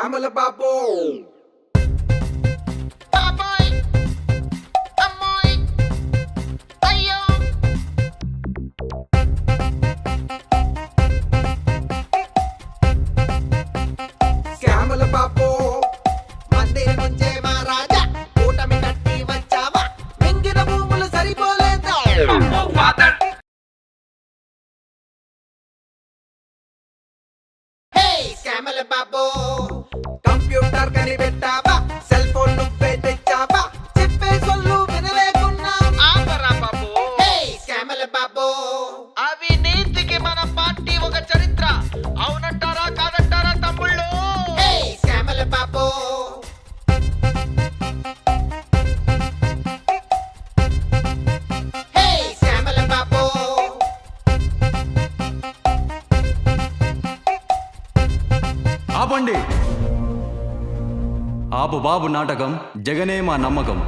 శ్యామల బాబు బాబాయ్ అమ్మాయి అయ్యో శ్యామల బాబు మందిర నుంచే మా రాజా కూటమి కట్టి వచ్చావా మింగిన భూములు సరిపోలేదా హే శ్యామల బాబు కంప్యూటర్ కనిపెట్టావా సెల్ ఫోన్ నువ్వే తెచ్చావా చెప్పే సొల్లు వినలేకున్నా ఆపరా బాబు హే శ్యామల బాబు అవినీతికి మన పార్టీ ఒక చరిత్ర అవునంటారా కాదంటారా తమ్ముళ్ళు హే శ్యామల బాబు హే శ్యామల బాబు ఆపండి. ఆపు బాబు నాటకం, జగనే మా నమ్మకం.